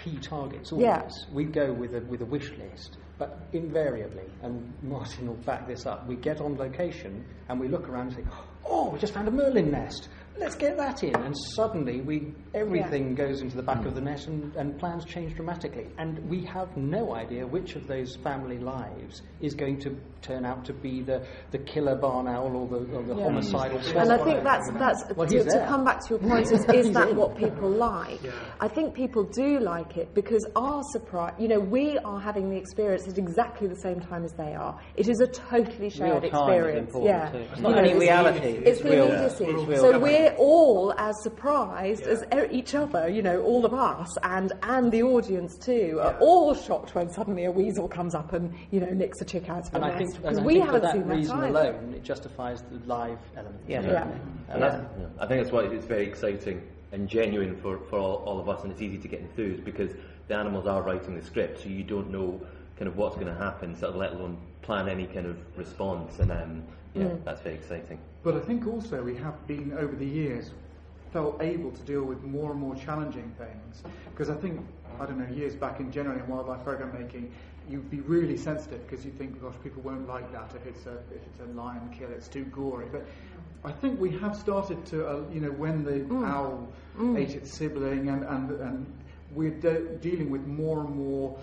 key targets always. We go with a wish list, but invariably, and Martin will back this up, we get on location and we look around and think, oh, we just found a Merlin nest. Let's get that in, and suddenly everything goes into the back of the net, and plans change dramatically. And we have no idea which of those family lives is going to turn out to be the killer barn owl or the homicidal swan. And I think that's to come back to your point, is that what people like? Yeah. I think people do like it because our surprise, we are having the experience at exactly the same time as they are. It is a totally shared experience. Too. It's not only reality, it's real. So we're all as surprised as each other, all of us and the audience too, are all shocked when suddenly a weasel comes up and, nicks a chick out of a nest. Because we haven't seen that for that reason either. Alone, it justifies the live element. I think that's why it's very exciting and genuine for all of us, and it's easy to get enthused because the animals are writing the script, so you don't know kind of what's going to happen, sort of let alone plan any kind of response, and that's very exciting. But I think also we have been, over the years, felt able to deal with more and more challenging things. Because I think, years back in generally in wildlife program making, you'd be really sensitive because you think, gosh, people won't like that if it's a lion kill, it's too gory. But I think we have started to, when the owl ate its sibling, and we're dealing with more and more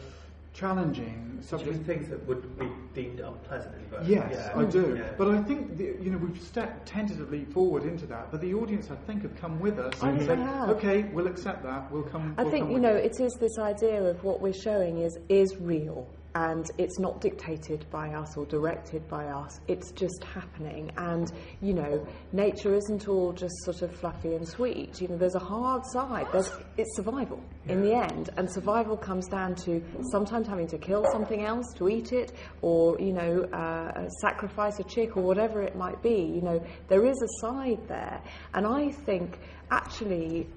challenging subjects. Things that would be deemed unpleasant. Yes, I do. Yeah. But I think we've stepped tentatively forward into that. But the audience, I think, have come with us and said, "Okay, we'll accept that. We'll come." I think it is this idea of what we're showing is real. And it's not dictated by us or directed by us. It's just happening. And, nature isn't all just sort of fluffy and sweet. There's a hard side. It's survival in the end. And survival comes down to sometimes having to kill something else to eat it, or, sacrifice a chick or whatever it might be. There is a side there. And I think, actually,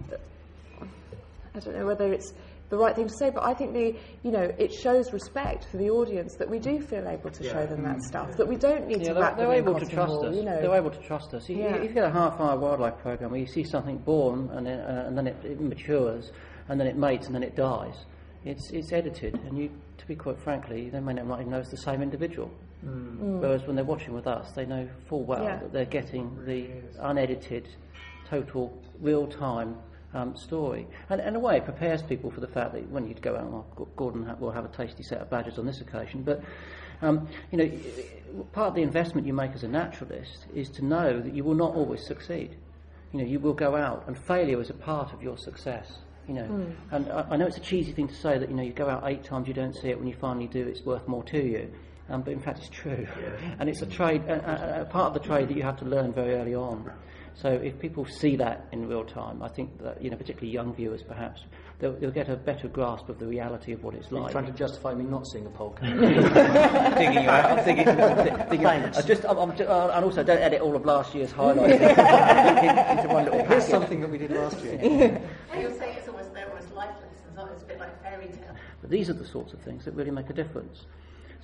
I don't know whether it's the right thing to say, but I think it shows respect for the audience that we do feel able to show them that stuff, that we don't need to wrap them in cotton wool, They're able to trust us. If you get a half-hour wildlife program where you see something born and then it matures and then it mates and then it dies, it's edited, and to be quite frankly, they may not even know it's the same individual. Whereas when they're watching with us, they know full well that they're getting the unedited, total, real-time story, and in a way it prepares people for the fact that when you go out, Gordon will have a tasty set of badges on this occasion, but part of the investment you make as a naturalist is to know that you will not always succeed. You will go out, and failure is a part of your success. And I know it's a cheesy thing to say that you go out 8 times, you don't see it, when you finally do, it's worth more to you. But in fact, it's true, and it's a trade, a part of the trade that you have to learn very early on. So if people see that in real time, I think that, particularly young viewers perhaps, they'll get a better grasp of the reality of what it's like. You're trying to justify me not seeing a poll. Digging you out. I'm thinking. And also, don't edit all of last year's highlights into one little packet. Here's something that we did last year. You're saying it's almost life lessons, aren't it? It's a bit like fairy tale. But these are the sorts of things that really make a difference.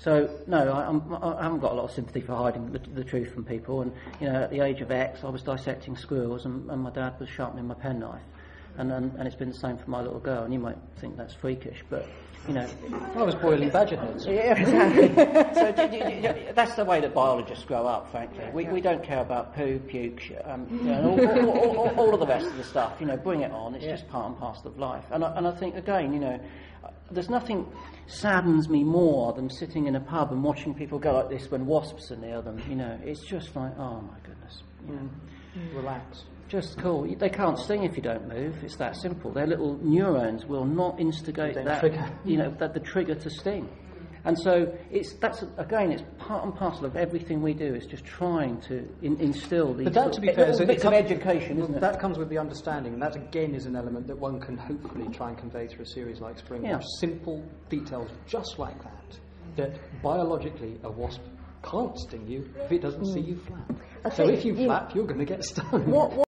So, no, I haven't got a lot of sympathy for hiding the truth from people. And, at the age of X, I was dissecting squirrels, and my dad was sharpening my penknife. And it's been the same for my little girl. And you might think that's freakish, but, I was boiling badger heads. Yeah, exactly. So that's the way that biologists grow up, frankly. We don't care about poo, puke, all of the rest of the stuff. Bring it on. It's just part and parcel of life. And I think, again, there's nothing saddens me more than sitting in a pub and watching people go like this when wasps are near them. It's just like, oh my goodness. Relax. Just cool. They can't sting if you don't move. It's that simple. Their little neurons will not instigate the trigger to sting. And so it's part and parcel of everything we do, is just trying to instill these bits of education, isn't it? That comes with the understanding, and that again is an element that one can hopefully try and convey through a series like Springwatch. Yeah. Simple details just like that biologically a wasp can't sting you if it doesn't see you flap. So if you flap, you're going to get stung.